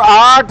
8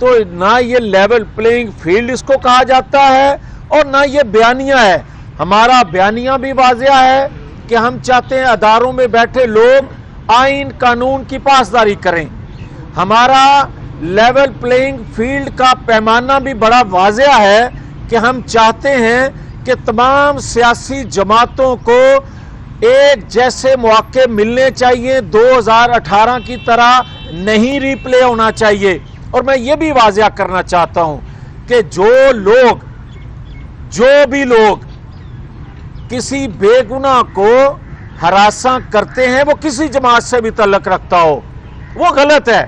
تو نہ یہ لیول پلینگ فیلڈ اس کو کہا جاتا ہے اور نہ یہ بیانیہ ہے. ہمارا بیانیہ بھی واضح ہے کہ ہم چاہتے ہیں اداروں میں بیٹھے لوگ آئین قانون کی پاسداری کریں. ہمارا لیول پلینگ فیلڈ کا پیمانہ بھی بڑا واضح ہے کہ ہم چاہتے ہیں کہ تمام سیاسی جماعتوں کو ایک جیسے مواقع ملنے چاہیے, 2018 کی طرح نہیں ری پلے ہونا چاہیے. اور میں یہ بھی واضح کرنا چاہتا ہوں کہ جو بھی لوگ کسی بے گناہ کو ہراساں کرتے ہیں وہ کسی جماعت سے بھی تعلق رکھتا ہو, وہ غلط ہے.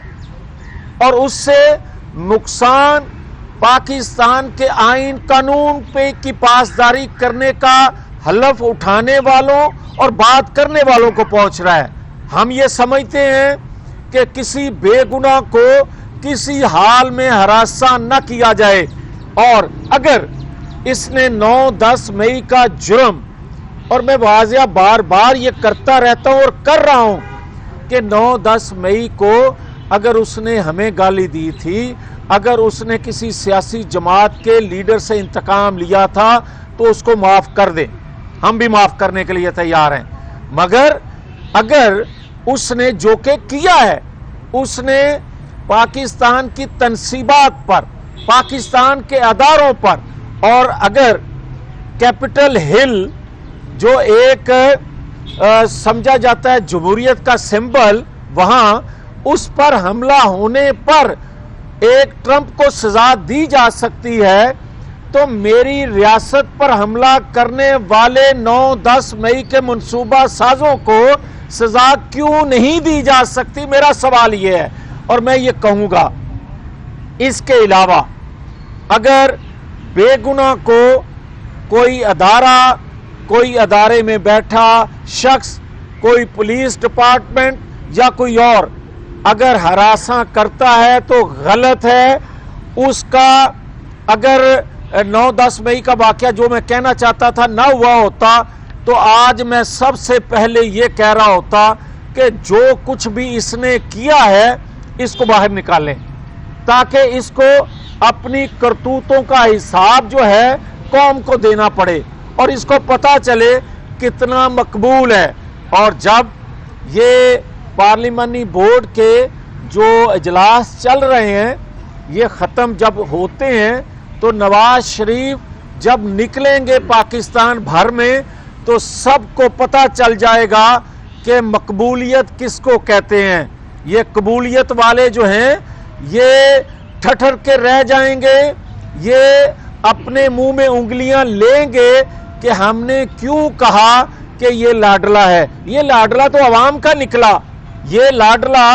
اور اس سے نقصان پاکستان کے آئین قانون پہ کی پاسداری کرنے کا حلف اٹھانے والوں اور بات کرنے والوں کو پہنچ رہا ہے. ہم یہ سمجھتے ہیں کہ کسی بے گناہ کو کسی حال میں ہراساں نہ کیا جائے. اور اگر اس نے 9-10 مئی کا جرم, اور میں واضح بار بار یہ کرتا رہتا ہوں اور کر رہا ہوں کہ 9-10 مئی کو اگر اس نے ہمیں گالی دی تھی, اگر اس نے کسی سیاسی جماعت کے لیڈر سے انتقام لیا تھا تو اس کو معاف کر دیں, ہم بھی معاف کرنے کے لیے تیار ہیں. مگر اگر اس نے جو کہ کیا ہے, اس نے پاکستان کی تنصیبات پر, پاکستان کے اداروں پر, اور اگر کیپٹل ہل جو ایک سمجھا جاتا ہے جمہوریت کا سمبل, وہاں اس پر حملہ ہونے پر ایک ٹرمپ کو سزا دی جا سکتی ہے, تو میری ریاست پر حملہ کرنے والے 9-10 مئی کے منصوبہ سازوں کو سزا کیوں نہیں دی جا سکتی, میرا سوال یہ ہے. اور میں یہ کہوں گا اس کے علاوہ اگر بے گناہ کو کوئی ادارہ, کوئی ادارے میں بیٹھا شخص, کوئی پولیس ڈپارٹمنٹ یا کوئی اور اگر ہراساں کرتا ہے تو غلط ہے. اس کا اگر 9-10 مئی کا واقعہ جو میں کہنا چاہتا تھا نہ ہوا ہوتا تو آج میں سب سے پہلے یہ کہہ رہا ہوتا کہ جو کچھ بھی اس نے کیا ہے اس کو باہر نکالیں, تاکہ اس کو اپنی کرتوتوں کا حساب جو ہے قوم کو دینا پڑے اور اس کو پتہ چلے کتنا مقبول ہے. اور جب یہ پارلیمانی بورڈ کے جو اجلاس چل رہے ہیں یہ ختم جب ہوتے ہیں تو نواز شریف جب نکلیں گے پاکستان بھر میں تو سب کو پتہ چل جائے گا کہ مقبولیت کس کو کہتے ہیں. یہ قبولیت والے جو ہیں یہ ٹھٹر کے رہ جائیں گے, یہ اپنے منہ میں انگلیاں لیں گے کہ ہم نے کیوں کہا کہ یہ لاڈلا ہے. یہ لاڈلا تو عوام کا نکلا, یہ لاڈلا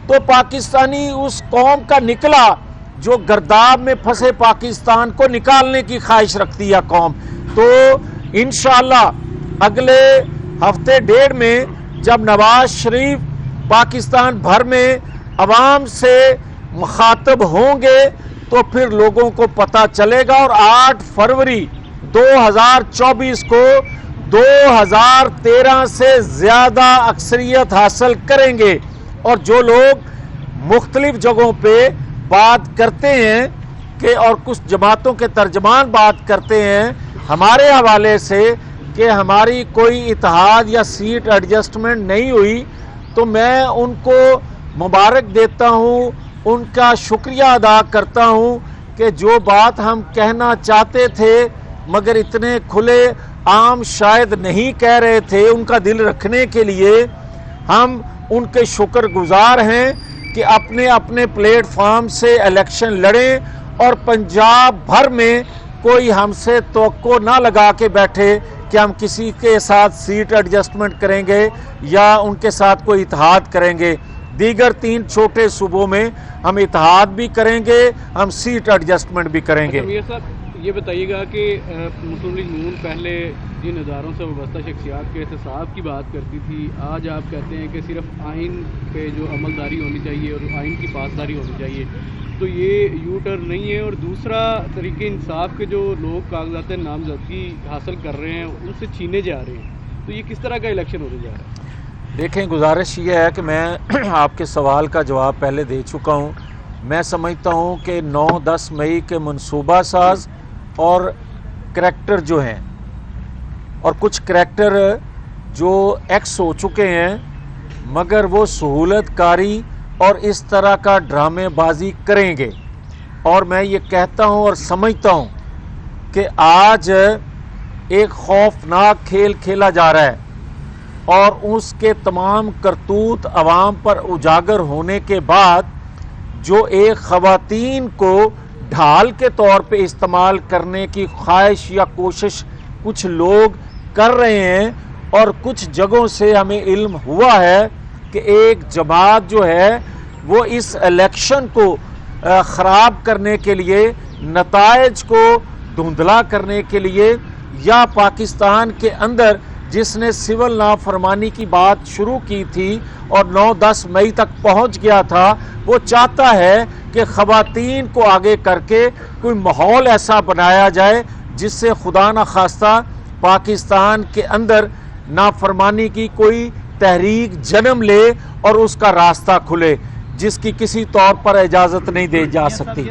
تو پاکستانی اس قوم کا نکلا جو گرداب میں پھنسے پاکستان کو نکالنے کی خواہش رکھتی ہے قوم. تو انشاءاللہ اگلے ہفتے ڈیڑھ میں جب نواز شریف پاکستان بھر میں عوام سے مخاطب ہوں گے تو پھر لوگوں کو پتہ چلے گا. اور 8 فروری 2024 کو 2013 سے زیادہ اکثریت حاصل کریں گے. اور جو لوگ مختلف جگہوں پہ بات کرتے ہیں کہ اور کچھ جماعتوں کے ترجمان بات کرتے ہیں ہمارے حوالے سے کہ ہماری کوئی اتحاد یا سیٹ ایڈجسٹمنٹ نہیں ہوئی, تو میں ان کو مبارک دیتا ہوں, ان کا شکریہ ادا کرتا ہوں کہ جو بات ہم کہنا چاہتے تھے مگر اتنے کھلے عام شاید نہیں کہہ رہے تھے, ان کا دل رکھنے کے لیے ہم ان کے شکر گزار ہیں کہ اپنے اپنے پلیٹ فارم سے الیکشن لڑیں اور پنجاب بھر میں کوئی ہم سے توقع نہ لگا کے بیٹھے کہ ہم کسی کے ساتھ سیٹ ایڈجسٹمنٹ کریں گے یا ان کے ساتھ کوئی اتحاد کریں گے. دیگر 3 چھوٹے صوبوں میں ہم اتحاد بھی کریں گے, ہم سیٹ ایڈجسٹمنٹ بھی کریں گے. میر صاحب یہ بتائیے گا کہ مسلم لیگ نون پہلے جن اداروں سے وابستہ شخصیات کے احتساب کی بات کرتی تھی, آج آپ کہتے ہیں کہ صرف آئین پہ جو عملداری ہونی چاہیے اور آئین کی پاسداری ہونی چاہیے, تو یہ یو ٹرن نہیں ہے. اور دوسرا طریقے انصاف کے جو لوگ کاغذات نامزدگی حاصل کر رہے ہیں ان سے چھینے جا رہے ہیں, تو یہ کس طرح کا الیکشن ہونے جا رہا ہے؟ دیکھیں گزارش یہ ہے کہ میں آپ کے سوال کا جواب پہلے دے چکا ہوں میں سمجھتا ہوں کہ 9-10 مئی کے منصوبہ ساز اور کریکٹر جو ہیں، اور کچھ کریکٹر جو ایکس ہو چکے ہیں مگر وہ سہولت کاری اور اس طرح کا ڈرامے بازی کریں گے، اور میں یہ کہتا ہوں اور سمجھتا ہوں کہ آج ایک خوفناک کھیل کھیلا جا رہا ہے، اور اس کے تمام کرتوت عوام پر اجاگر ہونے کے بعد جو ایک خواتین کو ڈھال کے طور پہ استعمال کرنے کی خواہش یا کوشش کچھ لوگ کر رہے ہیں، اور کچھ جگہوں سے ہمیں علم ہوا ہے کہ ایک جماعت جو ہے وہ اس الیکشن کو خراب کرنے کے لیے، نتائج کو دھندلا کرنے کے لیے، یا پاکستان کے اندر جس نے سول نافرمانی کی بات شروع کی تھی اور 9-10 مئی تک پہنچ گیا تھا، وہ چاہتا ہے کہ خواتین کو آگے کر کے کوئی ماحول ایسا بنایا جائے جس سے خدا نخواستہ پاکستان کے اندر نافرمانی کی کوئی تحریک جنم لے اور اس کا راستہ کھلے، جس کی کسی طور پر اجازت نہیں دی جا سکتی۔